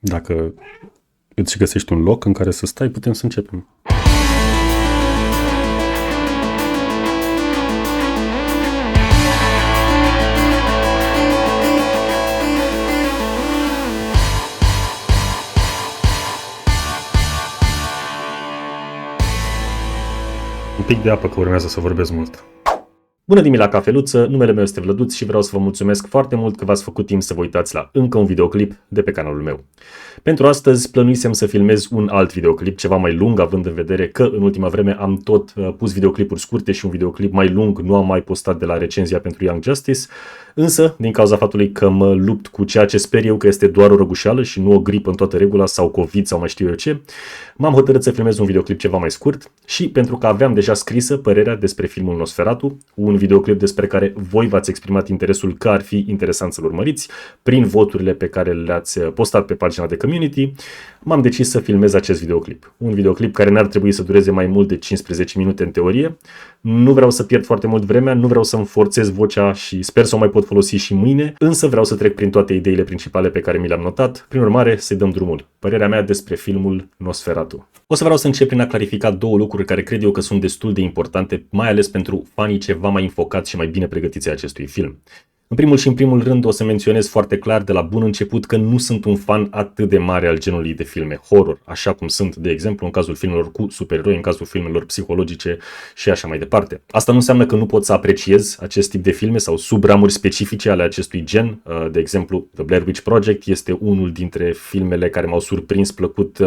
Dacă îți găsești un loc în care să stai, putem să începem. Un pic de apă că urmează să vorbesc mult. Bună dimineața la cafeluță, numele meu este Vlăduț și vreau să vă mulțumesc foarte mult că v-ați făcut timp să vă uitați la încă un videoclip de pe canalul meu. Pentru astăzi plănuisem să filmez un alt videoclip, ceva mai lung, având în vedere că în ultima vreme am tot pus videoclipuri scurte și un videoclip mai lung nu am mai postat de la recenzia pentru Young Justice, însă din cauza faptului că mă lupt cu ceea ce sper eu că este doar o răgușeală și nu o gripă în toată regula sau COVID sau mai știu eu ce, m-am hotărât să filmez un videoclip ceva mai scurt și pentru că aveam deja scrisă părerea despre filmul Nosferatu, un videoclip despre care voi v-ați exprimat interesul că ar fi interesant să-l urmăriți prin voturile pe care le-ați postat pe pagina de community, m-am decis să filmez acest videoclip. Un videoclip care n-ar trebui să dureze mai mult de 15 minute în teorie. Nu vreau să pierd foarte mult vremea, nu vreau să-mi forțez vocea și sper să o mai pot folosi și mâine, însă vreau să trec prin toate ideile principale pe care mi le-am notat. Prin urmare, să-i dăm drumul. Părerea mea despre filmul Nosferatu. O să vreau să încep prin a clarifica două lucruri care cred eu că sunt destul de importante, mai ales pentru fanii ceva mai infocați și mai bine pregătiți ai acestui film. În primul și în primul rând o să menționez foarte clar de la bun început că nu sunt un fan atât de mare al genului de filme horror, așa cum sunt, de exemplu, în cazul filmelor cu supereroi, în cazul filmelor psihologice și așa mai departe. Asta nu înseamnă că nu pot să apreciez acest tip de filme sau subramuri specifice ale acestui gen. De exemplu, The Blair Witch Project este unul dintre filmele care m-au surprins plăcut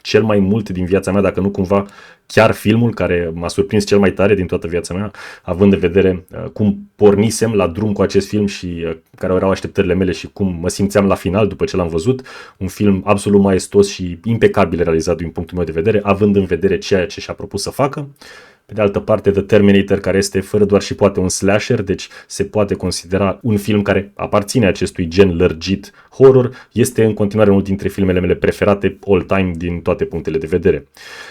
cel mai mult din viața mea, dacă nu cumva chiar filmul care m-a surprins cel mai tare din toată viața mea, având în vedere cum pornisem la drum cu acest film și care erau așteptările mele și cum mă simțeam la final după ce l-am văzut. Un film absolut maestos și impecabil realizat din punctul meu de vedere, având în vedere ceea ce și-a propus să facă. Pe de altă parte, The Terminator, care este fără doar și poate un slasher, deci se poate considera un film care aparține acestui gen lărgit horror, este în continuare unul dintre filmele mele preferate all-time din toate punctele de vedere.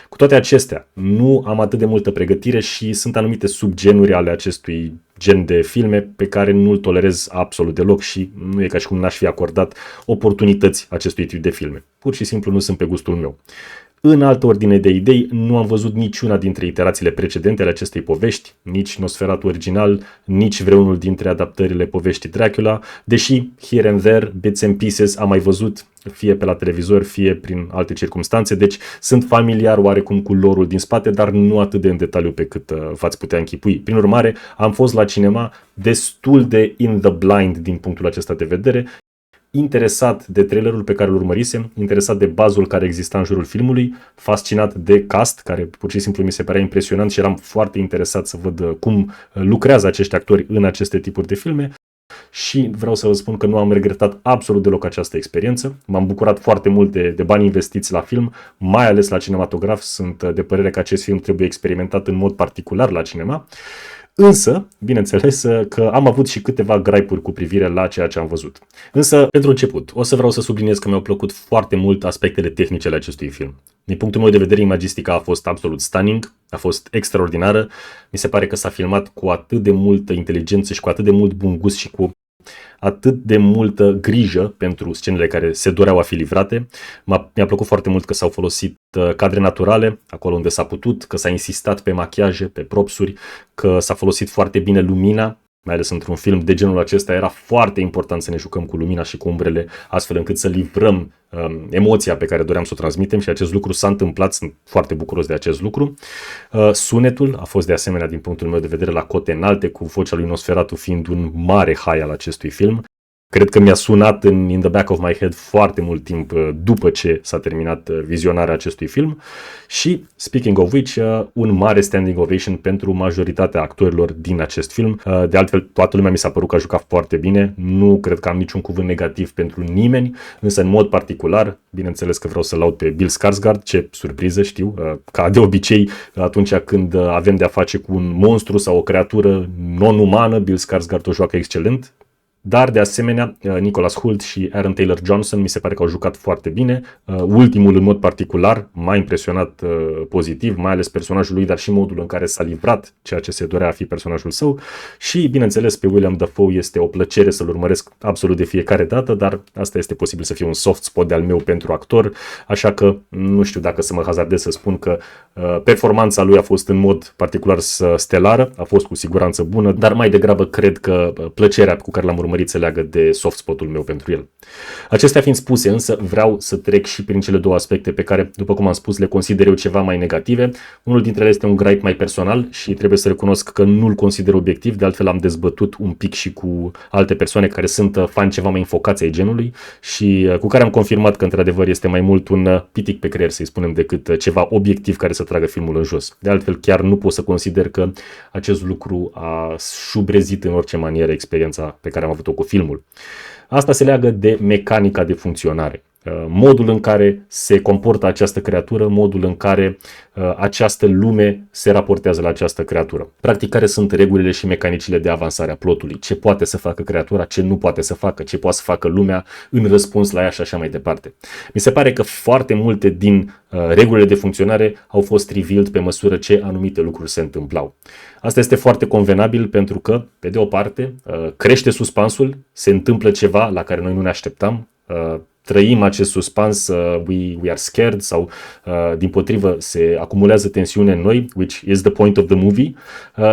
Cu toate acestea, nu am atât de multă pregătire și sunt anumite subgenuri ale acestui gen de filme pe care nu-l tolerez absolut deloc și nu e ca și cum n-aș fi acordat oportunități acestui tip de filme. Pur și simplu nu sunt pe gustul meu. În altă ordine de idei, nu am văzut niciuna dintre iterațiile precedente ale acestei povești, nici Nosferatu original, nici vreunul dintre adaptările poveștii Dracula, deși here and there, bits and pieces am mai văzut, fie pe la televizor, fie prin alte circumstanțe, deci sunt familiar oarecum cu lore-ul din spate, dar nu atât de în detaliu pe cât v-ați putea închipui. Prin urmare, am fost la cinema destul de in the blind din punctul acesta de vedere, interesat de trailerul pe care îl urmărisem, interesat de bazul care exista în jurul filmului, fascinat de cast, care pur și simplu mi se părea impresionant și eram foarte interesat să văd cum lucrează acești actori în aceste tipuri de filme. Și vreau să vă spun că nu am regretat absolut deloc această experiență. M-am bucurat foarte mult de bani investiți la film, mai ales la cinematograf. Sunt de părere că acest film trebuie experimentat în mod particular la cinema. Însă, bineînțeles că am avut și câteva gripe-uri cu privire la ceea ce am văzut. Însă, pentru început, o să vreau să subliniez că mi-au plăcut foarte mult aspectele tehnice ale acestui film. Din punctul meu de vedere, imagistica a fost absolut stunning, a fost extraordinară. Mi se pare că s-a filmat cu atât de multă inteligență și cu atât de mult bun gust și cu atât de multă grijă pentru scenele care se doreau a fi livrate. Mi-a plăcut foarte mult că s-au folosit cadre naturale, acolo unde s-a putut, că s-a insistat pe machiaje, pe propsuri, că s-a folosit foarte bine lumina, mai ales într-un film de genul acesta era foarte important să ne jucăm cu lumina și cu umbrele, astfel încât să livrăm emoția pe care doream să o transmitem și acest lucru s-a întâmplat, sunt foarte bucuros de acest lucru. Sunetul a fost de asemenea, din punctul meu de vedere, la cote înalte, cu vocea lui Nosferatu fiind un mare high al acestui film. Cred că mi-a sunat in the back of my head foarte mult timp după ce s-a terminat vizionarea acestui film și, speaking of which, un mare standing ovation pentru majoritatea actorilor din acest film. De altfel, toată lumea mi s-a părut că a jucat foarte bine, nu cred că am niciun cuvânt negativ pentru nimeni, însă în mod particular, bineînțeles că vreau să laud pe Bill Skarsgård, ce surpriză știu, ca de obicei atunci când avem de-a face cu un monstru sau o creatură non-umană, Bill Skarsgård o joacă excelent. Dar, de asemenea, Nicholas Hoult și Aaron Taylor-Johnson mi se pare că au jucat foarte bine. Ultimul, în mod particular, m-a impresionat pozitiv, mai ales personajul lui, dar și modul în care s-a livrat ceea ce se dorea a fi personajul său. Și, bineînțeles, pe William Dafoe este o plăcere să-l urmăresc absolut de fiecare dată, dar asta este posibil să fie un soft spot de-al meu pentru actor, așa că nu știu dacă să mă hazardez să spun că performanța lui a fost în mod particular stelară, a fost cu siguranță bună, dar mai degrabă cred că plăcerea cu care l-am urmărit se leagă de soft spotul meu pentru el. Acestea fiind spuse, însă, vreau să trec și prin cele două aspecte pe care, după cum am spus, le consider eu ceva mai negative. Unul dintre ele este un gripe mai personal și trebuie să recunosc că nu-l consider obiectiv, de altfel am dezbătut un pic și cu alte persoane care sunt fani ceva mai înfocați ai genului și cu care am confirmat că într-adevăr este mai mult un pitic pe creier, să-i spunem, decât ceva obiectiv care să tragă filmul în jos. De altfel, chiar nu pot să consider că acest lucru a șubrezit în orice manieră experiența pe care am avut-o cu filmul. Asta se leagă de mecanica de funcționare. Modul în care se comportă această creatură, modul în care această lume se raportează la această creatură. Practic, care sunt regulile și mecanicile de avansare a plotului, ce poate să facă creatura, ce nu poate să facă, ce poate să facă lumea în răspuns la ea și așa mai departe. Mi se pare că foarte multe din regulile de funcționare au fost revealed pe măsură ce anumite lucruri se întâmplau. Asta este foarte convenabil pentru că, pe de o parte, crește suspansul, se întâmplă ceva la care noi nu ne așteptam, trăim acest suspans, we are scared sau dimpotrivă se acumulează tensiune în noi, which is the point of the movie,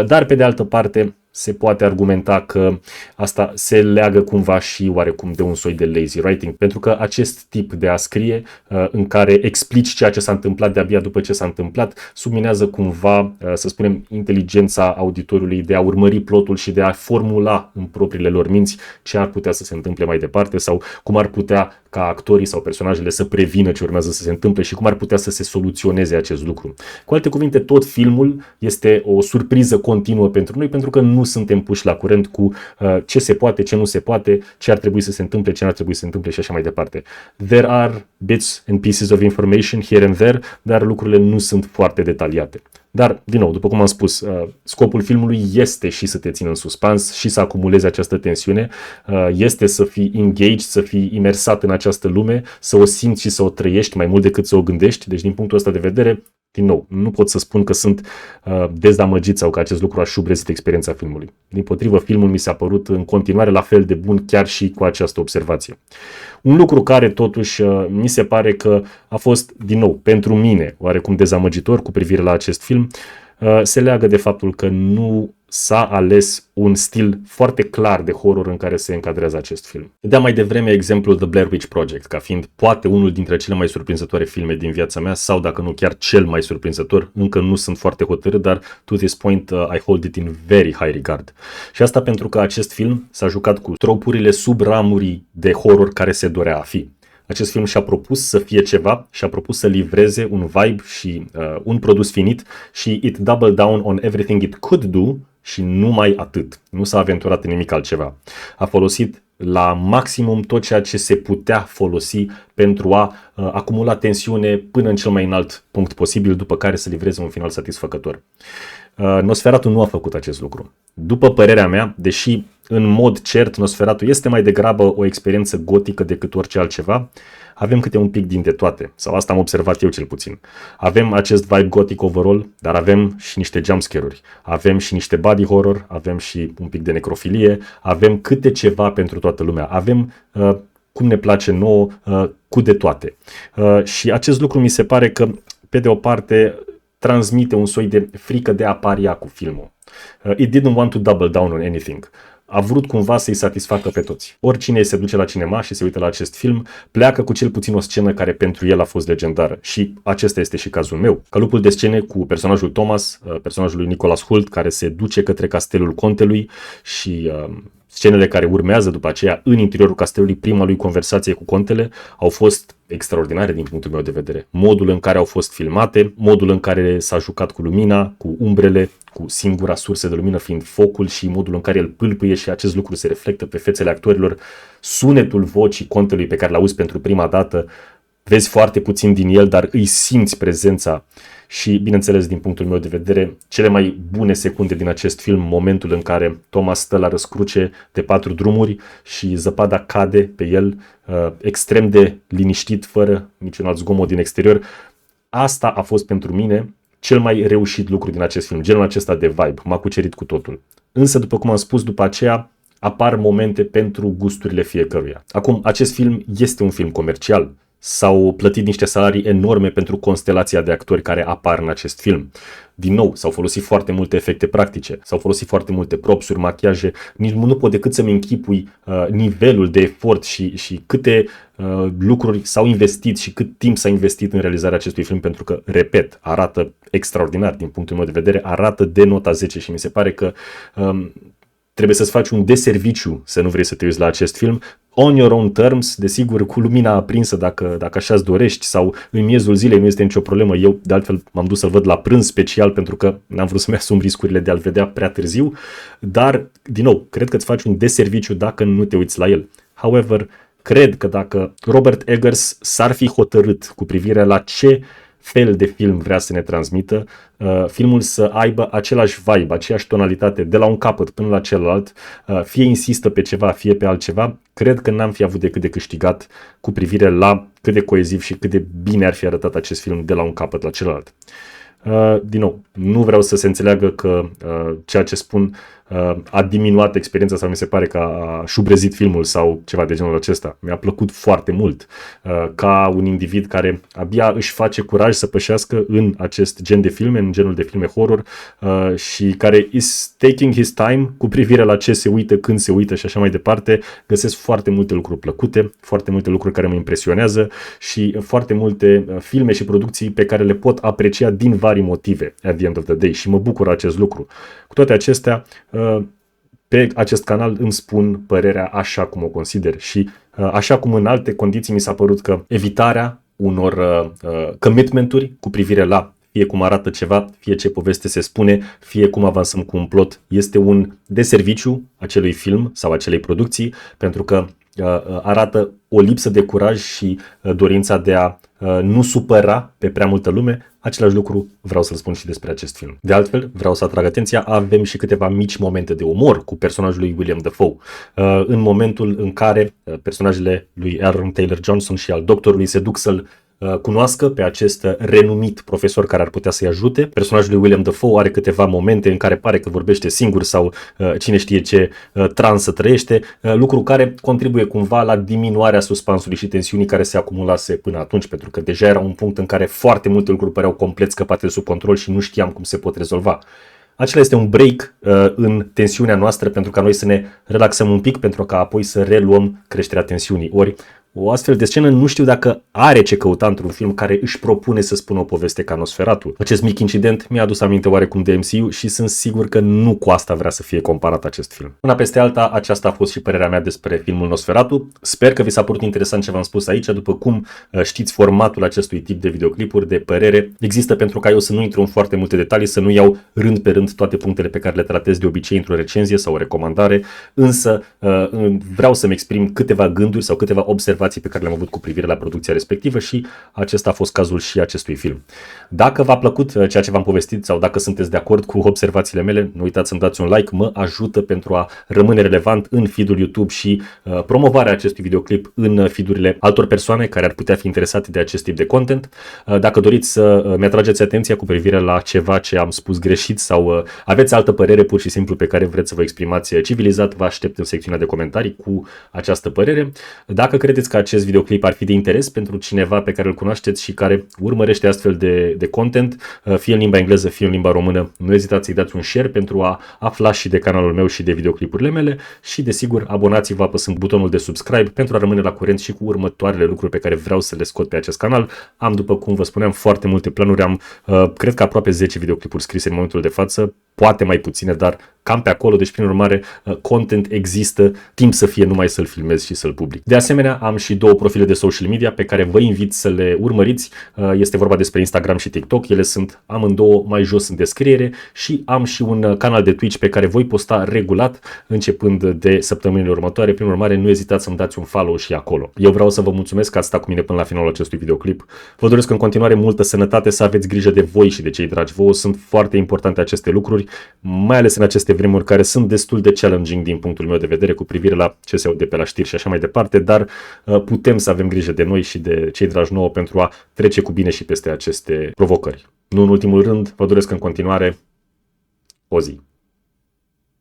dar pe de altă parte se poate argumenta că asta se leagă cumva și oarecum de un soi de lazy writing, pentru că acest tip de a scrie în care explici ceea ce s-a întâmplat de-abia după ce s-a întâmplat, subminează cumva, să spunem, inteligența auditorului de a urmări plotul și de a formula în propriile lor minți ce ar putea să se întâmple mai departe sau cum ar putea ca actorii sau personajele să prevină ce urmează să se întâmple și cum ar putea să se soluționeze acest lucru. Cu alte cuvinte, tot filmul este o surpriză continuă pentru noi, pentru că nu suntem puși la curent cu ce se poate, ce nu se poate, ce ar trebui să se întâmple, ce nu ar trebui să se întâmple și așa mai departe. There are bits and pieces of information here and there, dar lucrurile nu sunt foarte detaliate. Dar, din nou, după cum am spus, scopul filmului este și să te țină în suspans și să acumulezi această tensiune, este să fii engaged, să fii imersat în această lume, să o simți și să o trăiești mai mult decât să o gândești. Deci, din punctul ăsta de vedere, din nou, nu pot să spun că sunt dezamăgit sau că acest lucru a șubrezit experiența filmului. Dimpotrivă, filmul mi s-a părut în continuare la fel de bun chiar și cu această observație. Un lucru care totuși mi se pare că a fost, din nou, pentru mine oarecum dezamăgitor cu privire la acest film, se leagă de faptul că nu s-a ales un stil foarte clar de horror în care se încadrează acest film. Dădeam mai devreme exemplul The Blair Witch Project, ca fiind poate unul dintre cele mai surprinzătoare filme din viața mea, sau dacă nu chiar cel mai surprinzător, încă nu sunt foarte hotărât, dar to this point I hold it in very high regard. Și asta pentru că acest film s-a jucat cu tropurile sub ramurii de horror care se dorea a fi. Acest film și-a propus să fie ceva, și-a propus să livreze un vibe și un produs finit și it doubled down on everything it could do și numai atât. Nu s-a aventurat în nimic altceva. A folosit la maximum tot ceea ce se putea folosi pentru a acumula tensiune până în cel mai înalt punct posibil, după care să livreze un final satisfăcător. Nosferatu nu a făcut acest lucru. După părerea mea, deși în mod cert Nosferatu este mai degrabă o experiență gotică decât orice altceva, avem câte un pic dintre toate, sau asta am observat eu cel puțin. Avem acest vibe gotic overall, dar avem și niște jumpscare-uri, avem și niște body horror, avem și un pic de necrofilie, avem câte ceva pentru toată lumea, avem cum ne place nouă, cu de toate. Și acest lucru mi se pare că, pe de o parte, transmite un soi de frică de a paria cu filmul. It didn't want to double down on anything. A vrut cumva să-i satisfacă pe toți. Oricine se duce la cinema și se uită la acest film, pleacă cu cel puțin o scenă care pentru el a fost legendară. Și acesta este și cazul meu. Calupul de scene cu personajul Thomas, personajul lui Nicholas Hoult, care se duce către castelul contelui și scenele care urmează după aceea în interiorul castelului, prima lui conversație cu contele, au fost extraordinare din punctul meu de vedere. Modul în care au fost filmate, modul în care s-a jucat cu lumina, cu umbrele, cu singura sursă de lumină fiind focul și modul în care el pâlpâie și acest lucru se reflectă pe fețele actorilor, sunetul vocii contelui pe care l-auzi pentru prima dată vezi foarte puțin din el, dar îi simți prezența. Și, bineînțeles, din punctul meu de vedere, cele mai bune secunde din acest film, momentul în care Thomas stă la răscruce de 4 drumuri și zăpada cade pe el, extrem de liniștit, fără niciun alt zgomot din exterior. Asta a fost pentru mine cel mai reușit lucru din acest film, genul acesta de vibe, m-a cucerit cu totul. Însă, după cum am spus, după aceea apar momente pentru gusturile fiecăruia. Acum, acest film este un film comercial. S-au plătit niște salarii enorme pentru constelația de actori care apar în acest film. Din nou, s-au folosit foarte multe efecte practice, s-au folosit foarte multe propsuri, machiaje. Nici nu pot decât să-mi închipui nivelul de efort și câte lucruri s-au investit și cât timp s-a investit în realizarea acestui film, pentru că, repet, arată extraordinar din punctul meu de vedere, arată de nota 10 și mi se pare că trebuie să-ți faci un deserviciu să nu vrei să te uiți la acest film. On your own terms, desigur, cu lumina aprinsă dacă așa îți dorești, sau în miezul zilei, nu este nicio problemă. Eu, de altfel, m-am dus să-l văd la prânz special pentru că n-am vrut să-mi asum riscurile de a-l vedea prea târziu, dar, din nou, cred că îți faci un deserviciu dacă nu te uiți la el. However, cred că dacă Robert Eggers s-ar fi hotărât cu privire la ce fel de film vrea să ne transmită, filmul să aibă același vibe, aceeași tonalitate de la un capăt până la celălalt, fie insistă pe ceva, fie pe altceva, cred că n-am fi avut decât de câștigat cu privire la cât de coeziv și cât de bine ar fi arătat acest film de la un capăt la celălalt. Din nou, nu vreau să se înțeleagă că ceea ce spun a diminuat experiența sau mi se pare că a șubrezit filmul sau ceva de genul acesta. Mi-a plăcut foarte mult ca un individ care abia își face curaj să pășească în acest gen de filme, în genul de filme horror, și care is taking his time cu privire la ce se uită, când se uită și așa mai departe. Găsesc foarte multe lucruri plăcute, foarte multe lucruri care mă impresionează și foarte multe filme și producții pe care le pot aprecia din vari motive at the end of the day și mă bucur acest lucru. Cu toate acestea, pe acest canal îmi spun părerea așa cum o consider și așa cum în alte condiții mi s-a părut că evitarea unor commitmenturi cu privire la fie cum arată ceva, fie ce poveste se spune, fie cum avansăm cu un plot, este un deserviciu acelui film sau acelei producții, pentru că arată o lipsă de curaj și dorința de a nu supăra pe prea multă lume. Același lucru vreau să-l spun și despre acest film. De altfel, vreau să atrag atenția, avem și câteva mici momente de umor cu personajul lui William Dafoe. În momentul în care personajele lui Aaron Taylor Johnson și al doctorului se duc să-l cunoască pe acest renumit profesor care ar putea să-i ajute. Personajul lui William Dafoe are câteva momente în care pare că vorbește singur sau cine știe ce transă trăiește, lucru care contribuie cumva la diminuarea suspansului și tensiunii care se acumulase până atunci, pentru că deja era un punct în care foarte multe lucruri păreau complet scăpate de sub control și nu știam cum se pot rezolva. Acela este un break în tensiunea noastră pentru ca noi să ne relaxăm un pic, pentru ca apoi să reluăm creșterea tensiunii. Ori o astfel de scenă nu știu dacă are ce căuta într-un film care își propune să spună o poveste ca Nosferatu. Acest mic incident mi-a adus aminte oarecum de MCU și sunt sigur că nu cu asta vrea să fie comparat acest film. Una peste alta, aceasta a fost și părerea mea despre filmul Nosferatu. Sper că vi s-a părut interesant ce v-am spus aici. După cum știți, formatul acestui tip de videoclipuri, de părere, există pentru ca eu să nu intru în foarte multe detalii, să nu iau rând pe rând toate punctele pe care le tratez de obicei într-o recenzie sau o recomandare, însă vreau să-mi exprim câteva gânduri sau câteva observații pe care le-am avut cu privire la producția respectivă și acesta a fost cazul și acestui film. Dacă v-a plăcut ceea ce v-am povestit sau dacă sunteți de acord cu observațiile mele, nu uitați să-mi dați un like, mă ajută pentru a rămâne relevant în feed-ul YouTube și promovarea acestui videoclip în feed-urile altor persoane care ar putea fi interesate de acest tip de content. Dacă doriți să mi-atrageți atenția cu privire la ceva ce am spus greșit sau aveți altă părere pur și simplu pe care vreți să vă exprimați civilizat, vă aștept în secțiunea de comentarii cu această părere. Dacă credeți că acest videoclip ar fi de interes pentru cineva pe care îl cunoașteți și care urmărește astfel de content, fie în limba engleză, fie în limba română, nu ezitați să-i dați un share pentru a afla și de canalul meu și de videoclipurile mele și, desigur, abonați-vă apăsând butonul de subscribe pentru a rămâne la curent și cu următoarele lucruri pe care vreau să le scot pe acest canal. Am, după cum vă spuneam, foarte multe planuri, am, cred că aproape 10 videoclipuri scrise în momentul de față, poate mai puține, dar cam pe acolo, deci prin urmare content există, timp să fie numai să-l filmez și să-l public. De asemenea, am și 2 profile de social media pe care vă invit să le urmăriți. Este vorba despre Instagram și TikTok, ele sunt amândouă mai jos în descriere și am și un canal de Twitch pe care voi posta regulat începând de săptămânile următoare. Prin urmare, nu ezitați să-mi dați un follow și acolo. Eu vreau să vă mulțumesc că ați stat cu mine până la finalul acestui videoclip. Vă doresc în continuare multă sănătate, să aveți grijă de voi și de cei dragi vouă. Sunt foarte importante aceste lucruri, mai ales în aceste vremuri care sunt destul de challenging din punctul meu de vedere cu privire la ce se aude pe la știri și așa mai departe, dar putem să avem grijă de noi și de cei dragi nouă pentru a trece cu bine și peste aceste provocări. Nu în ultimul rând, vă doresc în continuare o zi.